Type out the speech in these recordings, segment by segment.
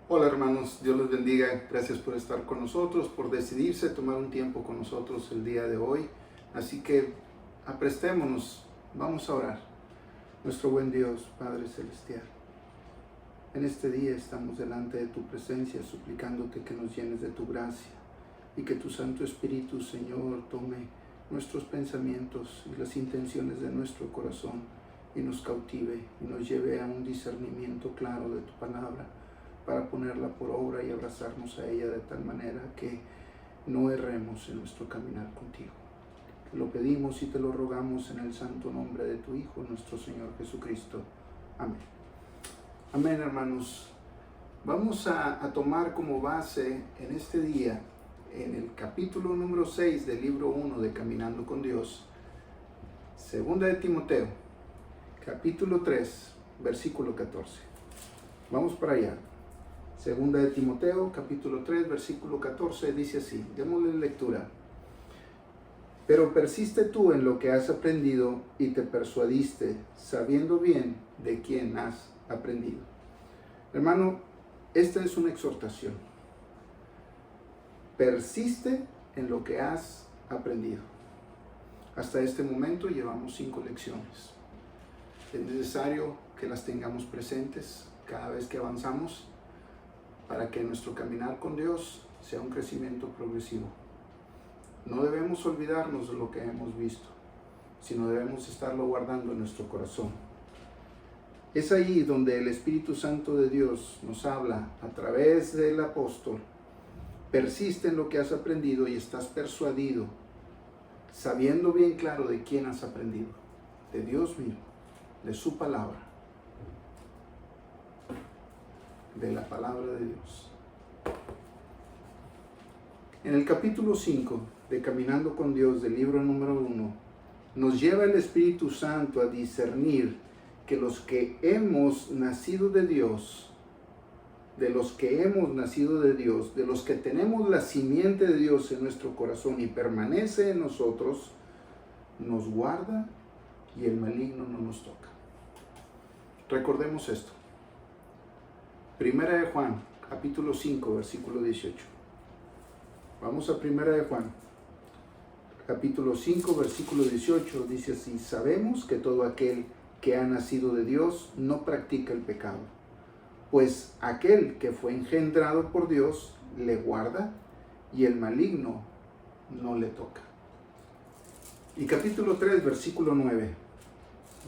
Hola hermanos, Dios les bendiga. Gracias por estar con nosotros, por decidirse tomar un tiempo con nosotros el día de hoy. Así que aprestémonos, vamos a orar. Nuestro buen Dios, Padre Celestial, en este día estamos delante de tu presencia suplicándote que nos llenes de tu gracia y que tu Santo Espíritu, Señor, tome nuestros pensamientos y las intenciones de nuestro corazón y nos cautive y nos lleve a un discernimiento claro de tu palabra, para ponerla por obra y abrazarnos a ella de tal manera que no erremos en nuestro caminar contigo. Te lo pedimos y te lo rogamos en el santo nombre de tu Hijo, nuestro Señor Jesucristo. Amén. Amén, hermanos. Vamos a tomar como base en este día, en el capítulo número 6 del libro 1 de Caminando con Dios, segunda de Timoteo, capítulo 3, versículo 14. Vamos para allá. Segunda de Timoteo, capítulo 3, versículo 14, dice así, démosle lectura. Pero persiste tú en lo que has aprendido y te persuadiste, sabiendo bien de quién has aprendido. Hermano, esta es una exhortación. Persiste en lo que has aprendido. Hasta este momento llevamos 5 lecciones. Es necesario que las tengamos presentes cada vez que avanzamos, para que nuestro caminar con Dios sea un crecimiento progresivo. No debemos olvidarnos de lo que hemos visto, sino debemos estarlo guardando en nuestro corazón. Es ahí donde el Espíritu Santo de Dios nos habla a través del apóstol. Persiste en lo que has aprendido y estás persuadido, sabiendo bien claro de quién has aprendido, de Dios mismo, de su palabra, de la palabra de Dios. En el capítulo 5 de Caminando con Dios, del libro número 1, nos lleva el Espíritu Santo a discernir que los que hemos nacido de Dios, de los que tenemos la simiente de Dios en nuestro corazón y permanece en nosotros, nos guarda y el maligno no nos toca. Recordemos esto. Primera de Juan, capítulo 5, versículo 18. Vamos a Primera de Juan, capítulo 5, versículo 18. Dice así: sabemos que todo aquel que ha nacido de Dios no practica el pecado, pues aquel que fue engendrado por Dios le guarda y el maligno no le toca. Y capítulo 3, versículo 9.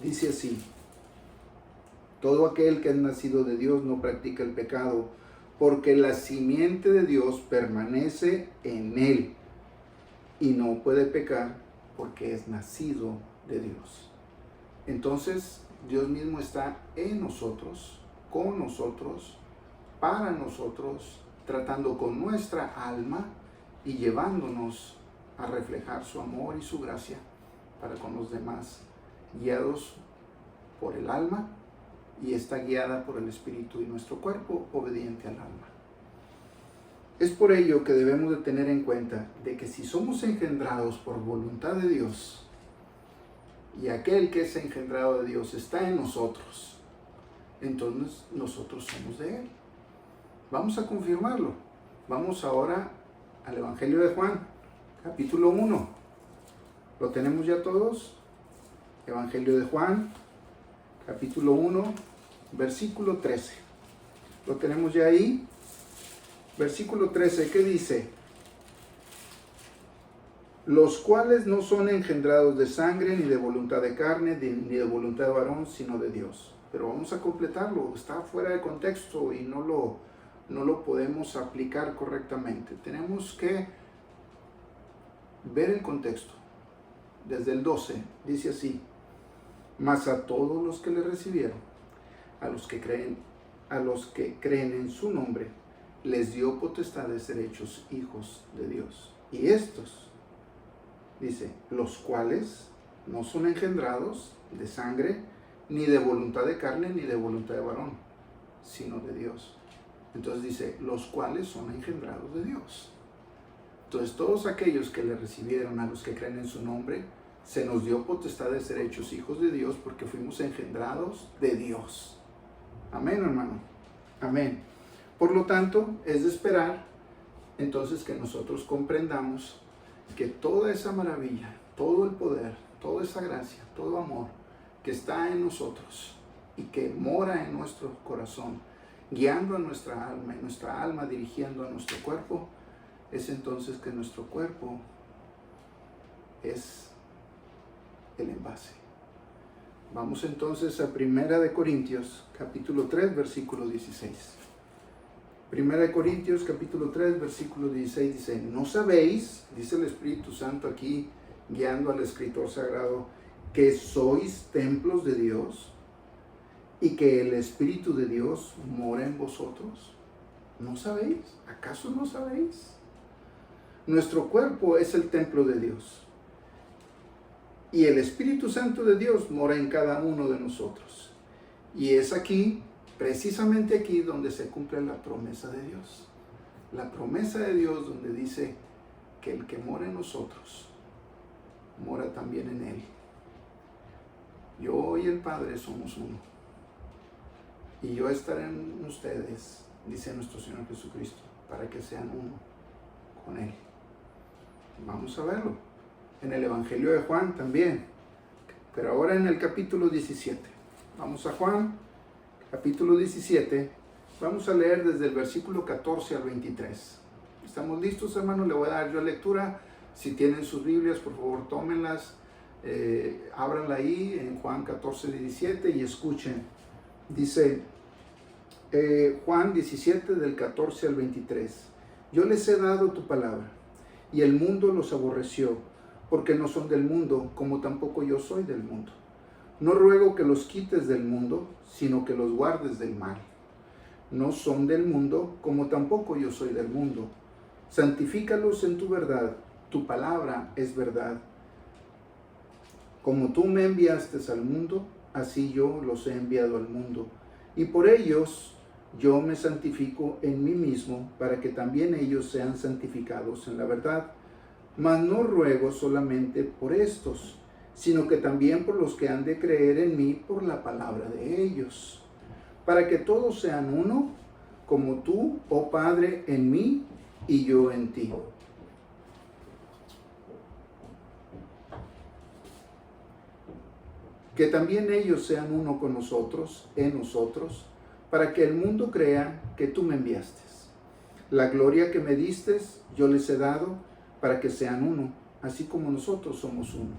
Dice así: todo aquel que es nacido de Dios no practica el pecado, porque la simiente de Dios permanece en él y no puede pecar porque es nacido de Dios. Entonces, Dios mismo está en nosotros, con nosotros, para nosotros, tratando con nuestra alma y llevándonos a reflejar su amor y su gracia para con los demás, guiados por el alma, y está guiada por el Espíritu, y nuestro cuerpo obediente al alma. Es por ello que debemos de tener en cuenta de que si somos engendrados por voluntad de Dios, y aquel que es engendrado de Dios está en nosotros, entonces nosotros somos de Él. Vamos a confirmarlo. Vamos ahora al Evangelio de Juan, capítulo 1. ¿Lo tenemos ya todos? Evangelio de Juan, capítulo 1, versículo 13. ¿Lo tenemos ya ahí? Versículo 13, ¿qué dice? Los cuales no son engendrados de sangre, ni de voluntad de carne, ni de voluntad de varón, sino de Dios. Pero vamos a completarlo, está fuera de contexto y no lo podemos aplicar correctamente. Tenemos que ver el contexto. Desde el 12, dice así: mas a todos los que le recibieron, a los que creen en su nombre, les dio potestad de ser hechos hijos de Dios. Y estos, dice, los cuales no son engendrados de sangre, ni de voluntad de carne, ni de voluntad de varón, sino de Dios. Entonces dice, los cuales son engendrados de Dios. Entonces todos aquellos que le recibieron, a los que creen en su nombre, se nos dio potestad de ser hechos hijos de Dios, porque fuimos engendrados de Dios. Amén, hermano. Amén. Por lo tanto, es de esperar entonces que nosotros comprendamos que toda esa maravilla, todo el poder, toda esa gracia, todo amor que está en nosotros y que mora en nuestro corazón, guiando a nuestra alma y nuestra alma dirigiendo a nuestro cuerpo, es entonces que nuestro cuerpo es el envase. Vamos entonces a 1 Corintios, capítulo 3, versículo 16. 1 Corintios, capítulo 3, versículo 16 dice: ¿No sabéis, dice el Espíritu Santo aquí, guiando al escritor sagrado, que sois templos de Dios y que el Espíritu de Dios mora en vosotros? ¿No sabéis? ¿Acaso no sabéis? Nuestro cuerpo es el templo de Dios. Y el Espíritu Santo de Dios mora en cada uno de nosotros. Y es aquí, precisamente aquí, donde se cumple la promesa de Dios. La promesa de Dios donde dice que el que mora en nosotros, mora también en Él. Yo y el Padre somos uno. Y yo estaré en ustedes, dice nuestro Señor Jesucristo, para que sean uno con Él. Vamos a verlo en el Evangelio de Juan también, pero ahora en el capítulo 17. Vamos a Juan, capítulo 17, vamos a leer desde el versículo 14 al 23. ¿Estamos listos, hermanos? Le voy a dar yo lectura. Si tienen sus Biblias, por favor, tómenlas, ábranla ahí en Juan 14, 17 y escuchen. Dice Juan 17, del 14 al 23. Yo les he dado tu palabra, y el mundo los aborreció, porque no son del mundo, como tampoco yo soy del mundo. No ruego que los quites del mundo, sino que los guardes del mal. No son del mundo, como tampoco yo soy del mundo. Santifícalos en tu verdad, tu palabra es verdad. Como tú me enviaste al mundo, así yo los he enviado al mundo. Y por ellos yo me santifico en mí mismo, para que también ellos sean santificados en la verdad. Mas no ruego solamente por estos, sino que también por los que han de creer en mí por la palabra de ellos, para que todos sean uno, como tú, oh Padre, en mí y yo en ti. Que también ellos sean uno con nosotros, en nosotros, para que el mundo crea que tú me enviaste. La gloria que me diste, yo les he dado, para que sean uno, así como nosotros somos uno.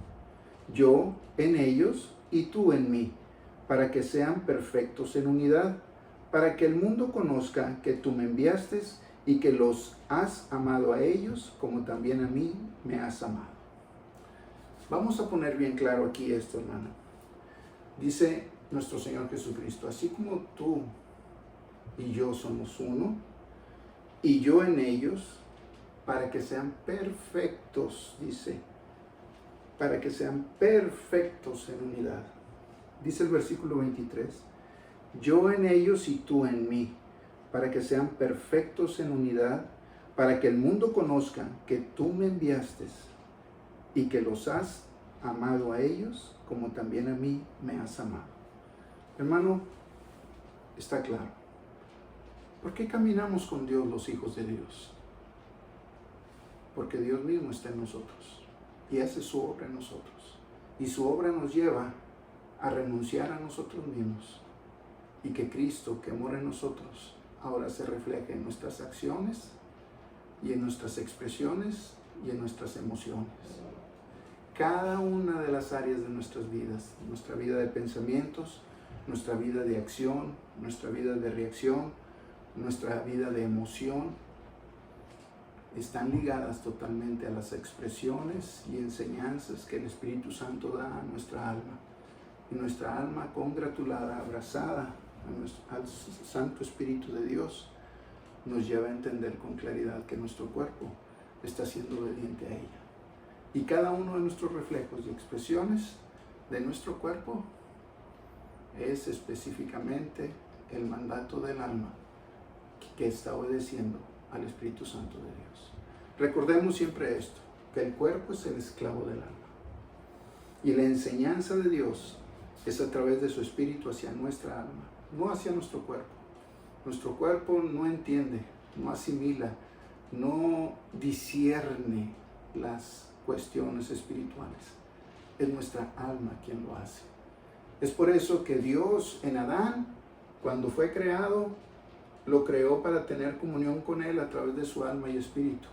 Yo en ellos y tú en mí, para que sean perfectos en unidad, para que el mundo conozca que tú me enviaste y que los has amado a ellos, como también a mí me has amado. Vamos a poner bien claro aquí esto, hermano. Dice nuestro Señor Jesucristo: así como tú y yo somos uno, y yo en ellos, para que sean perfectos, dice, para que sean perfectos en unidad. Dice el versículo 23, yo en ellos y tú en mí, para que sean perfectos en unidad, para que el mundo conozca que tú me enviaste y que los has amado a ellos, como también a mí me has amado. Hermano, está claro. ¿Por qué caminamos con Dios los hijos de Dios? Porque Dios mismo está en nosotros y hace su obra en nosotros. Y su obra nos lleva a renunciar a nosotros mismos y que Cristo, que mora en nosotros, ahora se refleje en nuestras acciones y en nuestras expresiones y en nuestras emociones. Cada una de las áreas de nuestras vidas, nuestra vida de pensamientos, nuestra vida de acción, nuestra vida de reacción, nuestra vida de emoción, están ligadas totalmente a las expresiones y enseñanzas que el Espíritu Santo da a nuestra alma. Y nuestra alma, congratulada, abrazada al Santo Espíritu de Dios, nos lleva a entender con claridad que nuestro cuerpo está siendo obediente a ella. Y cada uno de nuestros reflejos y expresiones de nuestro cuerpo es específicamente el mandato del alma que está obedeciendo al Espíritu Santo de Dios. Recordemos siempre esto, que el cuerpo es el esclavo del alma. Y la enseñanza de Dios es a través de su Espíritu hacia nuestra alma, no hacia nuestro cuerpo. Nuestro cuerpo no entiende, no asimila, no discierne las cuestiones espirituales. Es nuestra alma quien lo hace. Es por eso que Dios en Adán, cuando fue creado, lo creó para tener comunión con Él a través de su alma y espíritu.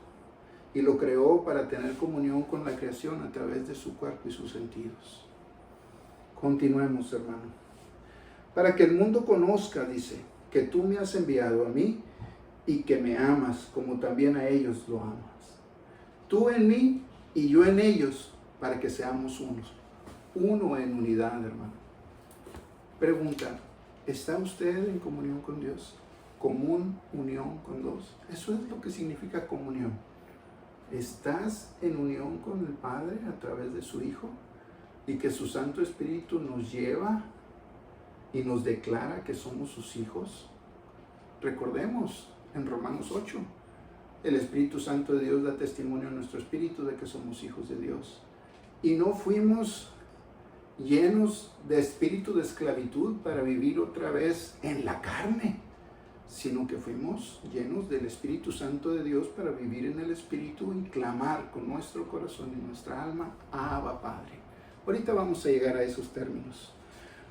Y lo creó para tener comunión con la creación a través de su cuerpo y sus sentidos. Continuemos, hermano. Para que el mundo conozca, dice, que tú me has enviado a mí y que me amas como también a ellos lo amas. Tú en mí y yo en ellos, para que seamos unos. Uno en unidad, hermano. Pregunta, ¿está usted en comunión con Dios? Común unión con Dios. Eso es lo que significa comunión. ¿Estás en unión con el Padre a través de su Hijo? Y que su Santo Espíritu nos lleva y nos declara que somos sus hijos. Recordemos en Romanos 8, el Espíritu Santo de Dios da testimonio a nuestro espíritu de que somos hijos de Dios. Y no fuimos llenos de espíritu de esclavitud para vivir otra vez en la carne, sino que fuimos llenos del Espíritu Santo de Dios para vivir en el Espíritu y clamar con nuestro corazón y nuestra alma, Abba Padre. Ahorita vamos a llegar a esos términos.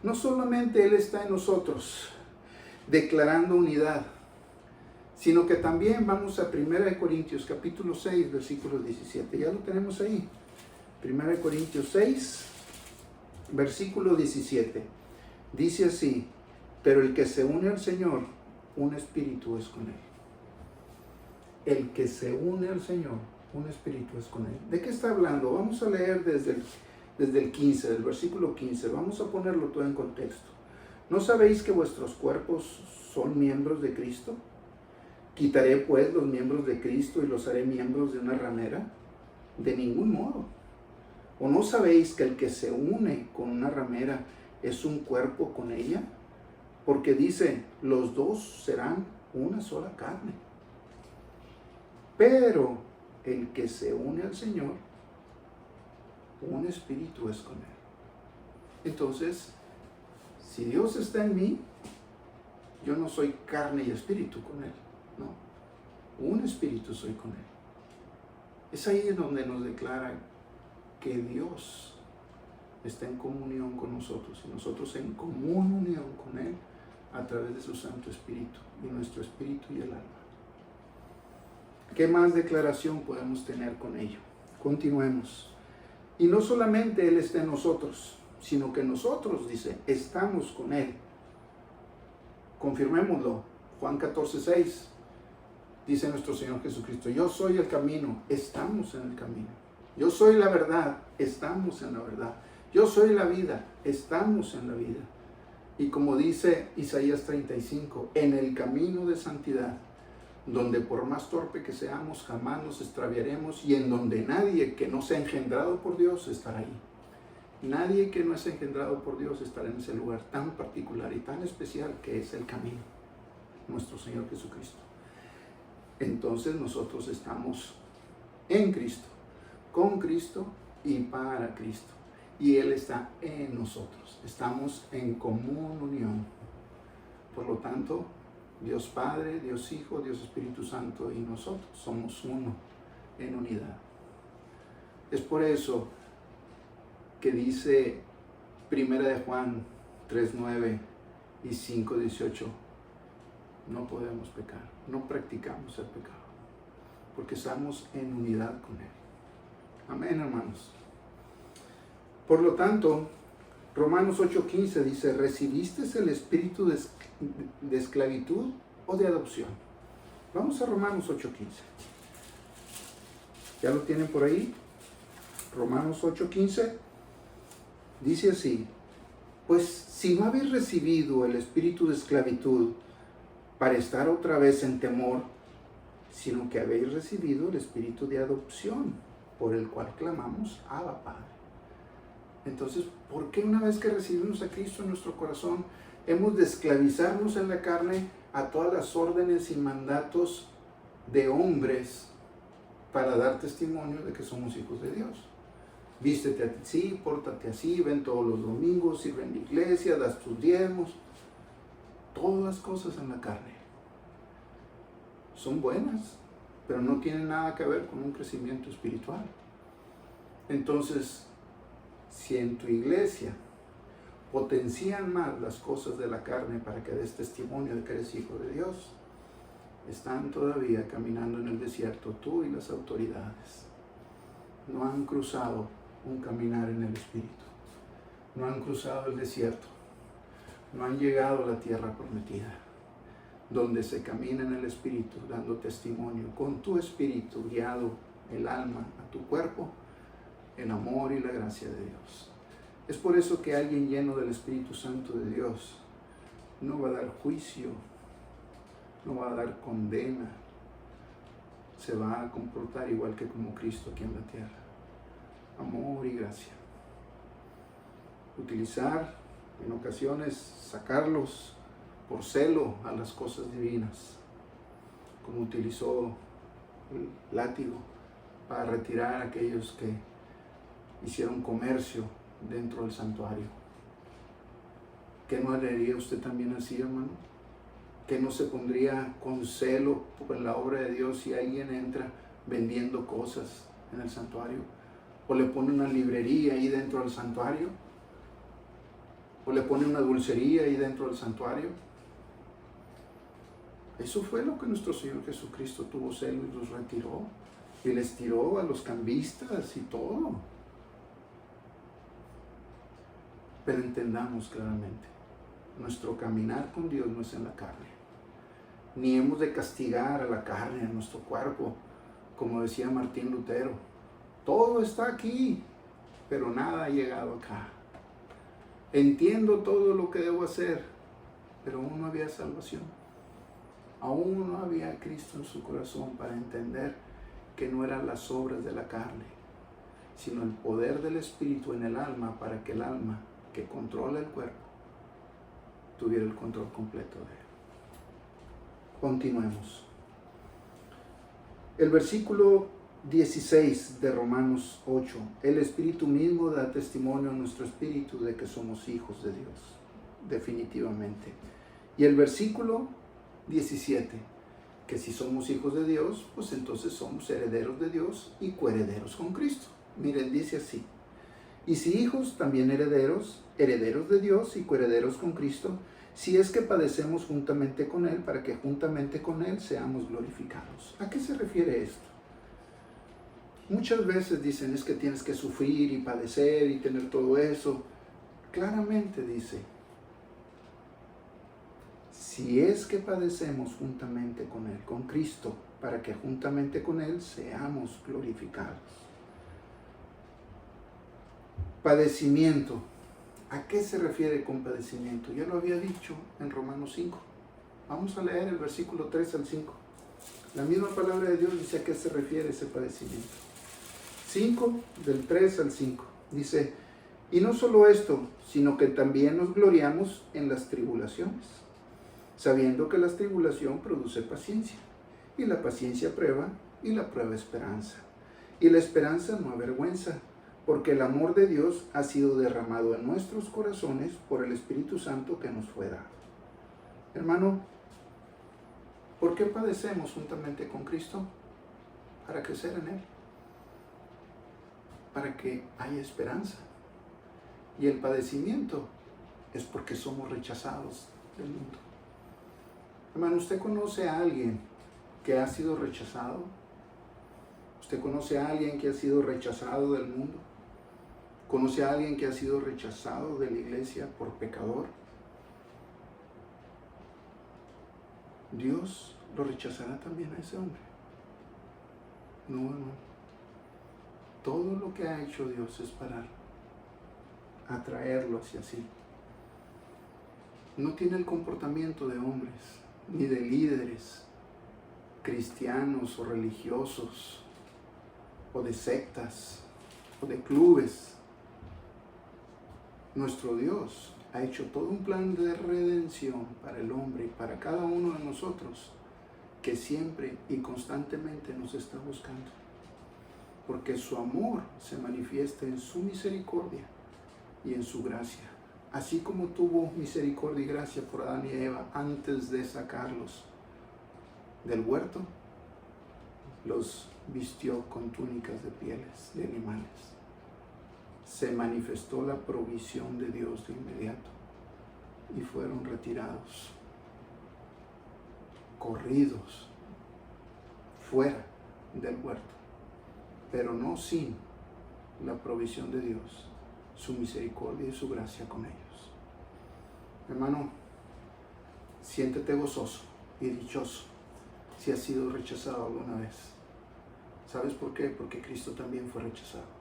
No solamente Él está en nosotros, declarando unidad, sino que también vamos a 1 Corintios capítulo 6, versículo 17. Ya lo tenemos ahí. 1 Corintios 6, versículo 17. Dice así: pero el que se une al Señor, un espíritu es con Él. El que se une al Señor, un espíritu es con Él. ¿De qué está hablando? Vamos a leer desde el 15, del versículo 15. Vamos a ponerlo todo en contexto. ¿No sabéis que vuestros cuerpos son miembros de Cristo? ¿Quitaré pues los miembros de Cristo y los haré miembros de una ramera? De ningún modo. ¿O no sabéis que el que se une con una ramera es un cuerpo con ella? Porque dice, los dos serán una sola carne. Pero el que se une al Señor, un espíritu es con Él. Entonces, si Dios está en mí, yo no soy carne y espíritu con Él, no. Un espíritu soy con Él. Es ahí donde nos declara que Dios está en comunión con nosotros y nosotros en común unión con Él a través de su Santo Espíritu y nuestro espíritu y el alma. ¿Qué más declaración podemos tener con ello? Continuemos. Y no solamente Él está en nosotros, sino que nosotros, dice, estamos con Él. Confirmémoslo. Juan 14:6 dice nuestro Señor Jesucristo: yo soy el camino, estamos en el camino. Yo soy la verdad, estamos en la verdad. Yo soy la vida, estamos en la vida. Y como dice Isaías 35, en el camino de santidad, donde por más torpe que seamos, jamás nos extraviaremos, y en donde nadie que no sea engendrado por Dios estará ahí. Nadie que no es engendrado por Dios estará en ese lugar tan particular y tan especial que es el camino, nuestro Señor Jesucristo. Entonces nosotros estamos en Cristo, con Cristo y para Cristo. Y Él está en nosotros. Estamos en común unión. Por lo tanto, Dios Padre, Dios Hijo, Dios Espíritu Santo y nosotros somos uno en unidad. Es por eso que dice 1 de Juan 3:9 y 5:18, no podemos pecar, no practicamos el pecado, porque estamos en unidad con Él. Amén, hermanos. Por lo tanto, Romanos 8:15 dice, ¿recibiste el espíritu de esclavitud o de adopción? Vamos a Romanos 8:15. ¿Ya lo tienen por ahí? Romanos 8:15 dice así: pues si no habéis recibido el espíritu de esclavitud para estar otra vez en temor, sino que habéis recibido el espíritu de adopción, por el cual clamamos, Abba Padre. Entonces, ¿por qué una vez que recibimos a Cristo en nuestro corazón, hemos de esclavizarnos en la carne a todas las órdenes y mandatos de hombres para dar testimonio de que somos hijos de Dios? Vístete así, pórtate así, ven todos los domingos, sirve en la iglesia, das tus diezmos, todas las cosas en la carne. son buenas, pero no tienen nada que ver con un crecimiento espiritual. Entonces, si en tu iglesia potencian más las cosas de la carne para que des testimonio de que eres hijo de Dios, están todavía caminando en el desierto tú y las autoridades. No han cruzado un caminar en el Espíritu. No han cruzado el desierto. No han llegado a la tierra prometida, donde se camina en el Espíritu, dando testimonio con tu espíritu guiado el alma a tu cuerpo, el amor y la gracia de Dios. Es por eso que alguien lleno del Espíritu Santo de Dios no va a dar juicio, no va a dar condena, se va a comportar igual que como Cristo aquí en la tierra. Amor y gracia. Utilizar, en ocasiones, sacarlos por celo a las cosas divinas, como utilizó el látigo para retirar a aquellos que hicieron comercio dentro del santuario. ¿Qué no haría usted también así, hermano? ¿Que no se pondría con celo por la obra de Dios si alguien entra vendiendo cosas en el santuario? ¿O le pone una librería ahí dentro del santuario? ¿O le pone una dulcería ahí dentro del santuario? Eso fue lo que nuestro Señor Jesucristo tuvo celo y los retiró. Y les tiró a los cambistas y todo. Pero entendamos claramente, nuestro caminar con Dios no es en la carne. Ni hemos de castigar a la carne, a nuestro cuerpo, como decía Martín Lutero. Todo está aquí, pero nada ha llegado acá. Entiendo todo lo que debo hacer, pero aún no había salvación. Aún no había Cristo en su corazón para entender que no eran las obras de la carne, sino el poder del Espíritu en el alma para que el alma que controla el cuerpo tuviera el control completo de él. Continuemos. El versículo 16 de Romanos 8. El Espíritu mismo da testimonio a nuestro espíritu de que somos hijos de Dios, definitivamente. Y el versículo 17, que si somos hijos de Dios, pues entonces somos herederos de Dios y coherederos con Cristo. Miren, dice así: y si hijos, también herederos, herederos de Dios y coherederos con Cristo, si es que padecemos juntamente con Él, para que juntamente con Él seamos glorificados. ¿A qué se refiere esto? Muchas veces dicen, es que tienes que sufrir y padecer y tener todo eso. Claramente dice, si es que padecemos juntamente con Él, con Cristo, para que juntamente con Él seamos glorificados. Padecimiento. ¿A qué se refiere con padecimiento? Ya lo había dicho en Romanos 5. Vamos a leer el versículo 3 al 5. La misma palabra de Dios dice a qué se refiere ese padecimiento. 5, del 3 al 5. Dice, y no solo esto, sino que también nos gloriamos en las tribulaciones, sabiendo que la tribulación produce paciencia, y la paciencia prueba, y la prueba esperanza. Y la esperanza no avergüenza, porque el amor de Dios ha sido derramado en nuestros corazones por el Espíritu Santo que nos fue dado. Hermano, ¿por qué padecemos juntamente con Cristo? Para crecer en Él, para que haya esperanza. Y el padecimiento es porque somos rechazados del mundo. Hermano, ¿usted conoce a alguien que ha sido rechazado? ¿Usted conoce a alguien que ha sido rechazado del mundo? ¿Conoce a alguien que ha sido rechazado de la iglesia por pecador? Dios lo rechazará también a ese hombre. No. Todo lo que ha hecho Dios es para atraerlo hacia sí. No tiene el comportamiento de hombres, ni de líderes cristianos o religiosos, o de sectas, o de clubes. Nuestro Dios ha hecho todo un plan de redención para el hombre y para cada uno de nosotros, que siempre y constantemente nos está buscando, porque su amor se manifiesta en su misericordia y en su gracia. Así como tuvo misericordia y gracia por Adán y Eva antes de sacarlos del huerto, los vistió con túnicas de pieles de animales. Se manifestó la provisión de Dios de inmediato y fueron retirados, corridos fuera del huerto, pero no sin la provisión de Dios, su misericordia y su gracia con ellos. Hermano, siéntete gozoso y dichoso si has sido rechazado alguna vez. ¿Sabes por qué? Porque Cristo también fue rechazado.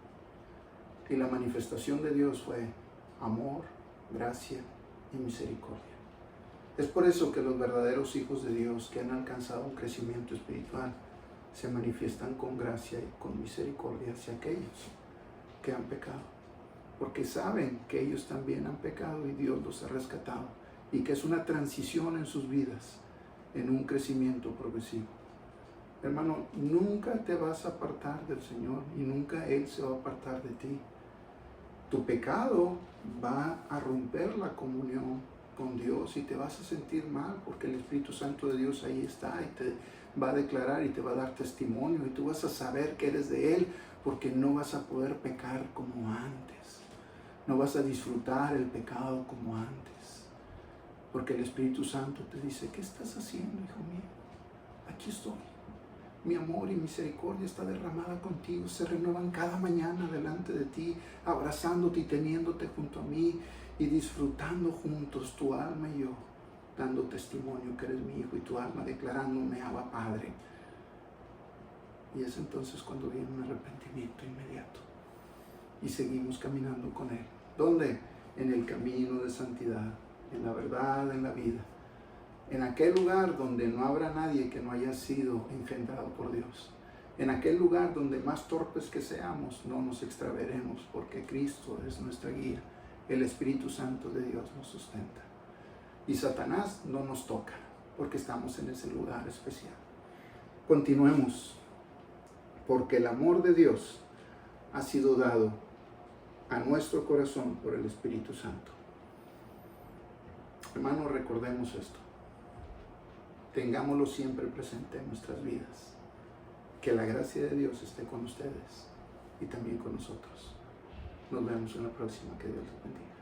Y la manifestación de Dios fue amor, gracia y misericordia. Es por eso que los verdaderos hijos de Dios que han alcanzado un crecimiento espiritual se manifiestan con gracia y con misericordia hacia aquellos que han pecado. Porque saben que ellos también han pecado y Dios los ha rescatado. Y que es una transición en sus vidas, en un crecimiento progresivo. Hermano, nunca te vas a apartar del Señor y nunca Él se va a apartar de ti. Tu pecado va a romper la comunión con Dios y te vas a sentir mal porque el Espíritu Santo de Dios ahí está y te va a declarar y te va a dar testimonio y tú vas a saber que eres de Él porque no vas a poder pecar como antes. No vas a disfrutar el pecado como antes. Porque el Espíritu Santo te dice, ¿qué estás haciendo, hijo mío? Aquí estoy. Mi amor y misericordia está derramada contigo, se renuevan cada mañana delante de ti, abrazándote y teniéndote junto a mí y disfrutando juntos tu alma y yo, dando testimonio que eres mi hijo y tu alma declarándome Abba Padre. Y es entonces cuando viene un arrepentimiento inmediato y seguimos caminando con Él. ¿Dónde? En el camino de santidad, en la verdad, en la vida. En aquel lugar donde no habrá nadie que no haya sido engendrado por Dios. En aquel lugar donde más torpes que seamos, no nos extraveremos porque Cristo es nuestra guía. El Espíritu Santo de Dios nos sustenta. Y Satanás no nos toca porque estamos en ese lugar especial. Continuemos, porque el amor de Dios ha sido dado a nuestro corazón por el Espíritu Santo. Hermanos, recordemos esto. Tengámoslo siempre presente en nuestras vidas. Que la gracia de Dios esté con ustedes y también con nosotros. Nos vemos en la próxima. Que Dios los bendiga.